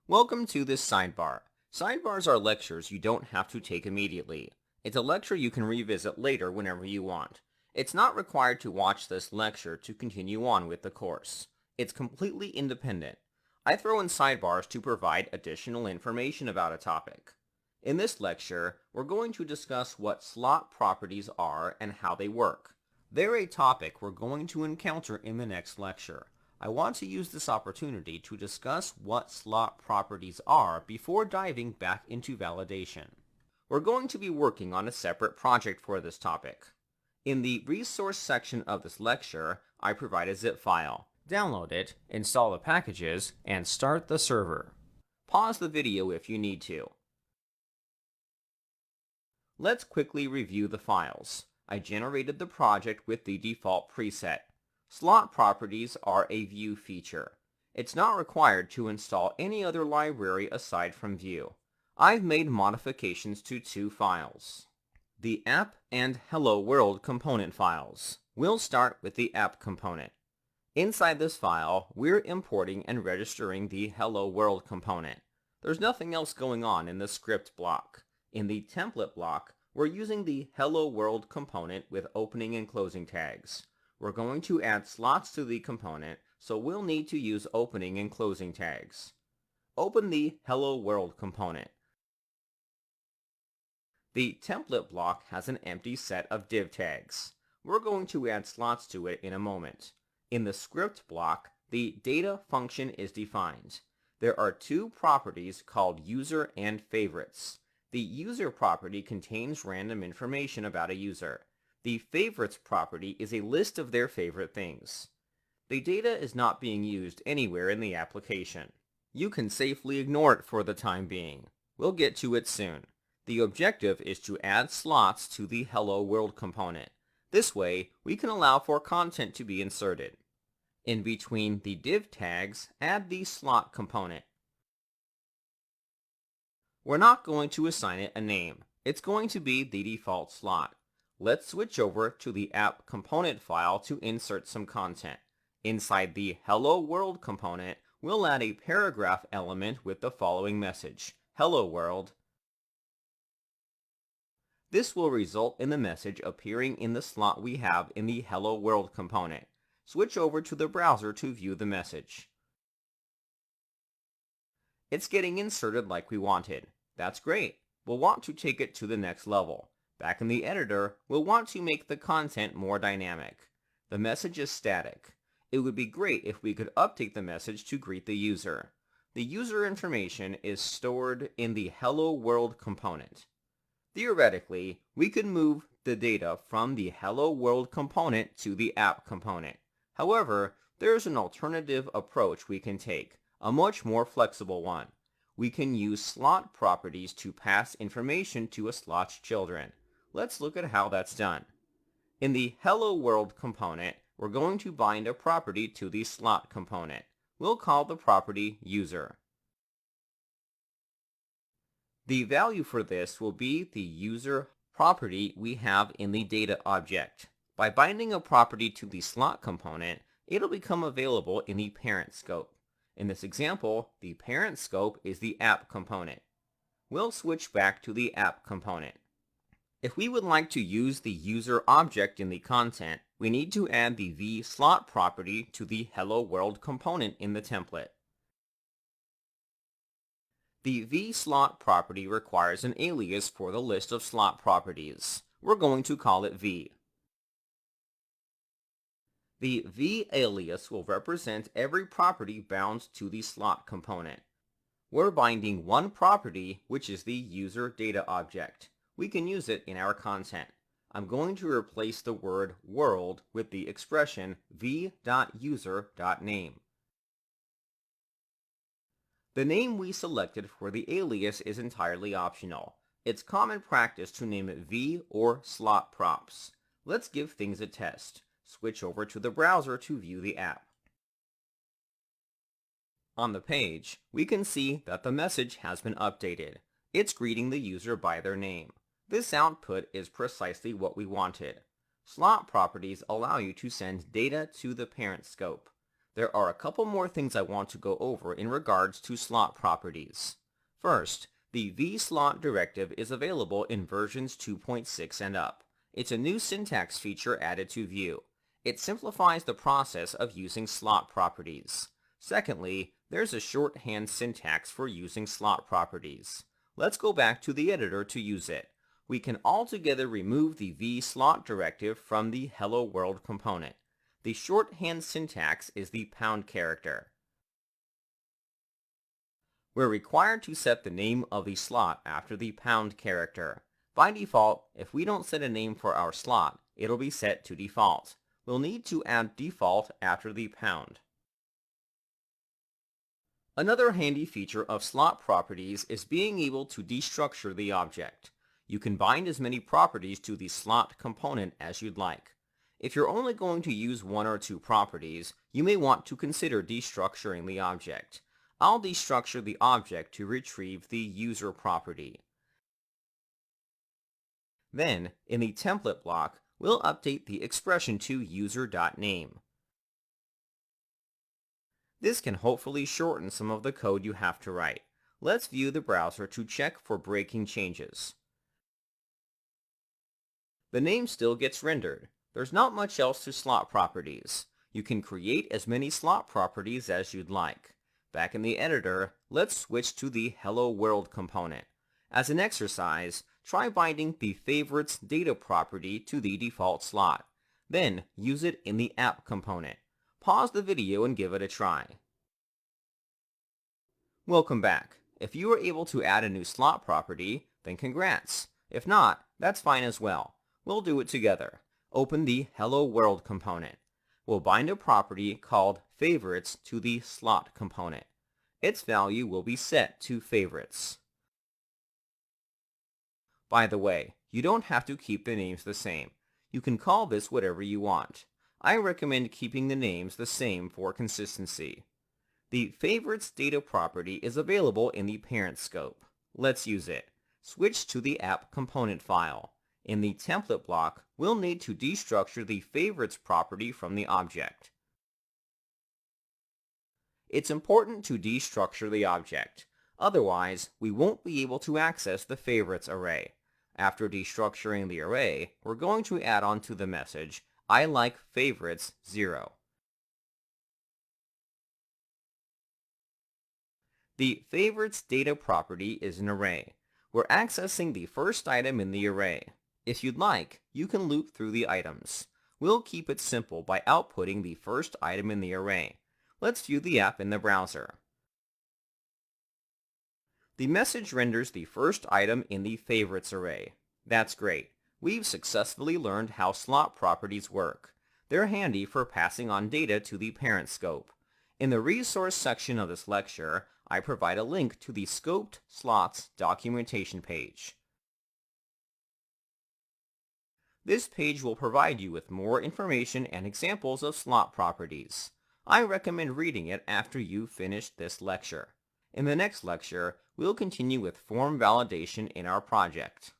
Welcome to this sidebar. Sidebars are lectures you don't have to take immediately. It's a lecture you can revisit later whenever you want. It's not required to watch this lecture to continue on with the course. It's completely independent. I throw in sidebars to provide additional information about a topic. In this lecture, we're going to discuss what slot properties are and how they work. They're a topic we're going to encounter in the next lecture. I want to use this opportunity to discuss what slot properties are before diving back into validation. We're going to be working on a separate project for this topic. In the resource section of this lecture, I provide a zip file. Download it, install the packages, and start the server. Pause the video if you need to. Let's quickly review the files. I generated the project with the default preset. Slot properties are a Vue feature. It's not required to install any other library aside from Vue. I've made modifications to two files, the app and hello world component files. We'll start with the app component. Inside this file, we're importing and registering the hello world component. There's nothing else going on in the script block. In the template block, we're using the hello world component with opening and closing tags. We're going to add slots to the component, so we'll need to use opening and closing tags. Open the hello world component. The template block has an empty set of div tags. We're going to add slots to it in a moment. In the script block, the data function is defined. There are two properties called user and favorites. The user property contains random information about a user. The favorites property is a list of their favorite things. The data is not being used anywhere in the application. You can safely ignore it for the time being. We'll get to it soon. The objective is to add slots to the hello world component. This way, we can allow for content to be inserted. In between the div tags, add the slot component. We're not going to assign it a name. It's going to be the default slot. Let's switch over to the app component file to insert some content. Inside the hello world component, we'll add a paragraph element with the following message: Hello world. This will result in the message appearing in the slot we have in the hello world component. Switch over to the browser to view the message. It's getting inserted like we wanted. That's great. We'll want to take it to the next level. Back in the editor, we'll want to make the content more dynamic. The message is static. It would be great if we could update the message to greet the user. The user information is stored in the hello world component. Theoretically, we could move the data from the hello world component to the app component. However, there's an alternative approach we can take, a much more flexible one. We can use slot properties to pass information to a slot's children. Let's look at how that's done. In the hello world component, we're going to bind a property to the slot component. We'll call the property user. The value for this will be the user property we have in the data object. By binding a property to the slot component, it'll become available in the parent scope. In this example, the parent scope is the app component. We'll switch back to the app component. If we would like to use the user object in the content, we need to add the vSlot property to the hello world component in the template. The vSlot property requires an alias for the list of slot properties. We're going to call it v. The v alias will represent every property bound to the slot component. We're binding one property, which is the user data object. We can use it in our content. I'm going to replace the word world with the expression v.user.name. The name we selected for the alias is entirely optional. It's common practice to name it v or slot props. Let's give things a test. Switch over to the browser to view the app. On the page, we can see that the message has been updated. It's greeting the user by their name. This output is precisely what we wanted. Slot properties allow you to send data to the parent scope. There are a couple more things I want to go over in regards to slot properties. First, the vslot directive is available in versions 2.6 and up. It's a new syntax feature added to Vue. It simplifies the process of using slot properties. Secondly, there's a shorthand syntax for using slot properties. Let's go back to the editor to use it. We can altogether remove the vslot directive from the Hello World component. The shorthand syntax is the pound character. We're required to set the name of the slot after the pound character. By default, if we don't set a name for our slot, it'll be set to default. We'll need to add default after the pound. Another handy feature of slot properties is being able to destructure the object. You can bind as many properties to the slot component as you'd like. If you're only going to use one or two properties, you may want to consider destructuring the object. I'll destructure the object to retrieve the user property. Then, in the template block, we'll update the expression to user.name. This can hopefully shorten some of the code you have to write. Let's view the browser to check for breaking changes. The name still gets rendered. There's not much else to slot properties. You can create as many slot properties as you'd like. Back in the editor, let's switch to the Hello World component. As an exercise, try binding the favorites data property to the default slot. Then use it in the app component. Pause the video and give it a try. Welcome back. If you were able to add a new slot property, then congrats. If not, that's fine as well. We'll do it together. Open the Hello World component. We'll bind a property called favorites to the slot component. Its value will be set to favorites. By the way, you don't have to keep the names the same. You can call this whatever you want. I recommend keeping the names the same for consistency. The favorites data property is available in the parent scope. Let's use it. Switch to the app component file. In the template block, we'll need to destructure the favorites property from the object. It's important to destructure the object. Otherwise, we won't be able to access the favorites array. After destructuring the array, we're going to add on to the message, I like favorites 0. The favorites data property is an array. We're accessing the first item in the array. If you'd like, you can loop through the items. We'll keep it simple by outputting the first item in the array. Let's view the app in the browser. The message renders the first item in the favorites array. That's great. We've successfully learned how slot properties work. They're handy for passing on data to the parent scope. In the resource section of this lecture, I provide a link to the Scoped Slots documentation page. This page will provide you with more information and examples of slot properties. I recommend reading it after you've finished this lecture. In the next lecture, we'll continue with form validation in our project.